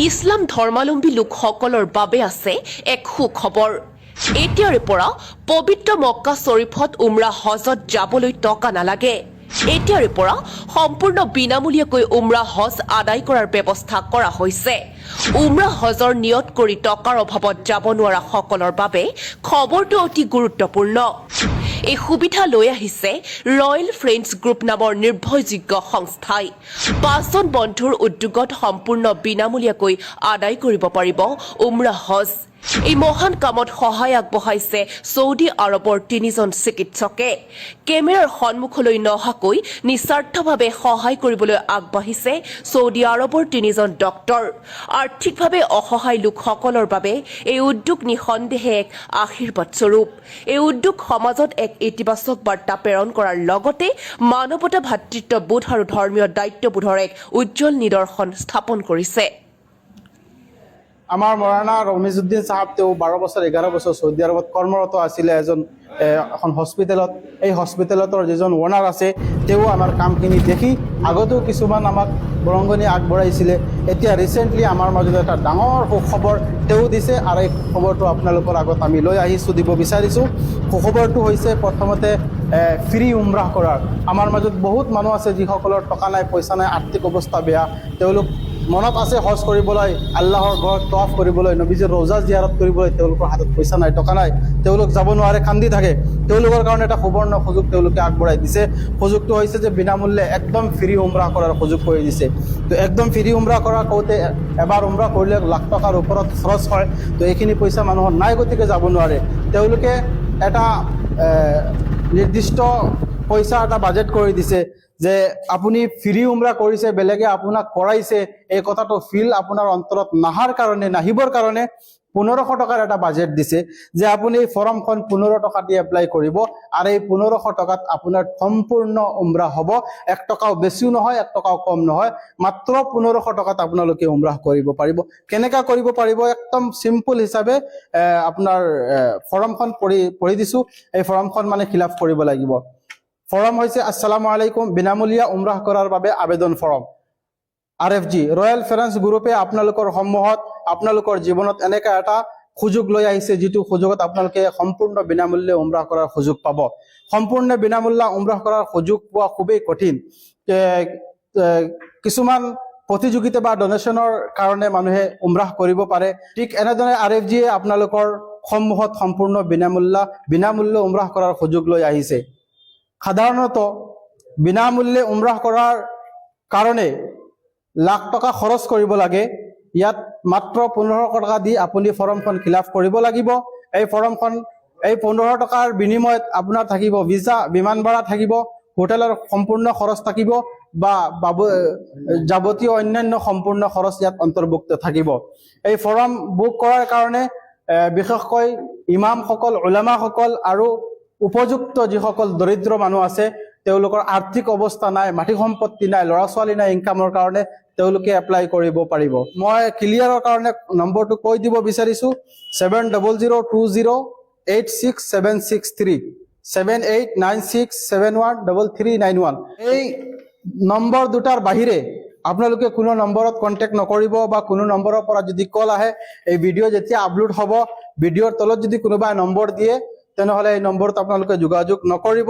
ইছলাম ধৰ্মাৱলম্বী লোকসকলৰ বাবে আছে এক সুখবৰ। এতিয়াৰে পৰা পবিত্ৰ মক্কা শ্বৰীফত উমৰা হজত যাবলৈ টকা নালাগে। এতিয়াৰে পৰা সম্পূৰ্ণ বিনামূলীয়াকৈ উমৰা হজ আদায় কৰাৰ ব্যৱস্থা কৰা হৈছে। উমৰা হজৰ নিয়ত কৰি টকাৰ অভাৱত যাব নোৱাৰা সকলৰ বাবে খবৰটো অতি গুৰুত্বপূৰ্ণ। এই সুবিধা লৈ আহিছে ৰয়েল ফ্ৰেণ্ডছ গ্ৰুপ নামৰ নিৰ্ভৰযোগ্য সংস্থাই। ৫জন বন্ধুৰ উদ্যোগত সম্পূৰ্ণ বিনামূলীয়াকৈ আদায় কৰিব পাৰিব উমৰা হজ। এই মহান কামত সহায় আগবঢ়াইছে ছৌদি আৰবৰ ৩জন চিকিৎসকে। কেমেৰাৰ সন্মুখলৈ নহাকৈ নিস্বাৰ্থভাৱে সহায় কৰিবলৈ আগবাঢ়িছে ছৌদি আৰবৰ ৩জন ডক্তৰ। আৰ্থিকভাৱে অসহায় লোকসকলৰ বাবে এই উদ্যোগ নিঃসন্দেহে এক আশীৰ্বাদ স্বৰূপ। এই উদ্যোগ সমাজত এক ইতিবাচক বাৰ্তা প্ৰেৰণ কৰাৰ লগতে মানৱতা ভাতৃত্ববোধ আৰু ধৰ্মীয় দায়িত্ববোধৰ এক উজ্জ্বল নিদৰ্শন স্থাপন কৰিছে। আমাৰ মৌলানা ৰমিজউদ্দিন চাহাব তেওঁ 12 বছৰ 11 বছৰ চৌদি আৰবত কৰ্মৰত আছিলে এখন হস্পিটেলত। এই হস্পিটেলতৰ যিজন ওনাৰ আছে তেওঁ আমাৰ কামখিনি দেখি আগতেও কিছুমান আমাক বৰংগনি আগবঢ়াইছিলে। এতিয়া ৰিচেণ্টলি আমাৰ মাজত এটা ডাঙৰ সুখবৰ তেওঁ দিছে আৰু এই খবৰটো আপোনালোকৰ আগত আমি লৈ আহিছোঁ, দিব বিচাৰিছোঁ। সুখবৰটো হৈছে প্ৰথমতে ফ্ৰী উমৰাহ কৰাৰ। আমাৰ মাজত বহুত মানুহ আছে যিসকলৰ টকা নাই, পইচা নাই, আৰ্থিক অৱস্থা বেয়া। তেওঁলোক মনত আছে হজ কৰিবলৈ, আল্লাহৰ ঘৰত তৱাফ কৰিবলৈ, নবীজীৰ ৰৌজা জিয়াৰত কৰিবলৈ, তেওঁলোকৰ হাতত পইচা নাই, টকা নাই, তেওঁলোক যাব নোৱাৰে, কান্দি থাকে। তেওঁলোকৰ কাৰণে এটা সুবৰ্ণ সুযোগ তেওঁলোকে আগবঢ়াই দিছে। সুযোগটো হৈছে যে বিনামূল্যে একদম ফ্ৰী উমৰাহ কৰাৰ সুযোগ কৰি দিছে। তো একদম ফ্ৰী উমৰাহ কৰা কওঁতে এবাৰ উমৰাহ কৰিলে লাখ টকাৰ ওপৰত খৰচ হয়। তো এইখিনি পইচা মানুহৰ নাই, গতিকে যাব নোৱাৰে। তেওঁলোকে এটা নিৰ্দিষ্ট পইচা এটা বাজেট কৰি দিছে যে আপুনি ফ্ৰী উমৰা কৰিছে, বেলেগে আপোনাক কৰাইছে, এই কথাটো ফিল আপোনাৰ অন্তৰত নাহিবৰ কাৰণে 1500 টকাৰ এটা বাজেট দিছে যে আপুনি এই ফৰ্মখন 15 টকা দি এপ্লাই কৰিব আৰু এই 1500 টকাত আপোনাৰ সম্পূৰ্ণ উমৰা হ'ব। 1 টকাও বেছিও নহয়, 1 টকাও কম নহয়, মাত্ৰ 1500 টকাত আপোনালোকে উমৰাহ কৰিব পাৰিব। কেনেকৈ কৰিব পাৰিব? একদম চিম্পল হিচাপে আপোনাৰ ফৰ্মখন পঢ়ি দিছোঁ। এই ফৰ্মখন মানে ফিল আপ কৰিব লাগিব। ফৰ্ম হৈছে আসসালামু আলাইকুম, বিনামূলীয়া উমৰাহ কৰাৰ বাবে আবেদন ফৰ্ম। RFG ৰয়েল ফ্ৰেণ্ডছ গ্ৰুপে আপোনালোকৰ সন্মুখত আপোনালোকৰ জীৱনত এনেকা এটা সুযোগ লৈ আহিছে, যিটো সুযোগত আপোনালোকে সম্পূৰ্ণ বিনামূল্যে উমৰাহ কৰাৰ সুযোগ পাব। সম্পূৰ্ণ বিনামূল্যে উমৰাহ কৰাৰ সুযোগ পোৱা খুবেই কঠিন। কিছুমান প্ৰতিযোগিতা বা ডনেশ্যনৰ কাৰণে মানুহে উমৰাহ কৰিব পাৰে। ঠিক এনেদৰে RFGয়ে আপোনালোকৰ সন্মুখত সম্পূৰ্ণ বিনামূল্যে উমৰাহ কৰাৰ সুযোগ লৈ আহিছে। সাধাৰণত বিনামূল্যে উমৰাহ কৰাৰ কাৰণে লাখ টকা খৰচ কৰিব লাগে। ইয়াত মাত্ৰ 1500 টকা দি আপুনি ফৰ্মখন ফিল আপ কৰিব লাগিব। এই ফৰ্মখন 1500 টকাৰ বিনিময়ত আপোনাৰ থাকিব ভিছা, বিমান ভাড়া থাকিব, হোটেলৰ সম্পূৰ্ণ খৰচ থাকিব বা যাৱতীয় অন্যান্য সম্পূৰ্ণ খৰচ ইয়াত অন্তৰ্ভুক্ত থাকিব। এই ফৰ্ম বুক কৰাৰ কাৰণে বিশেষকৈ ইমামসকল, উলামাসকল আৰু উপযুক্ত যিসকল দৰিদ্ৰ মানুহ আছে, তেওঁলোকৰ আৰ্থিক অৱস্থা নাই, মাটি সম্পত্তি নাই, ল'ৰা ছোৱালী নাই, ইনকামৰ কাৰণে তেওঁলোকে এপ্লাই কৰিব পাৰিব। মই ক্লিয়াৰৰ কাৰণে নম্বৰটো কৈ দিব বিচাৰিছোঁ, 7002086763 7896713391। এই নম্বৰ দুটাৰ বাহিৰে আপোনালোকে কোনো নম্বৰত কণ্টেক্ট নকৰিব বা কোনো নম্বৰৰ পৰা যদি কল আহে, এই ভিডিঅ' যেতিয়া আপলোড হ'ব, ভিডিঅ'ৰ তলত যদি কোনোবাই নম্বৰ দিয়ে, তেনেহ'লে এই নম্বৰত আপোনালোকে যোগাযোগ নকৰিব।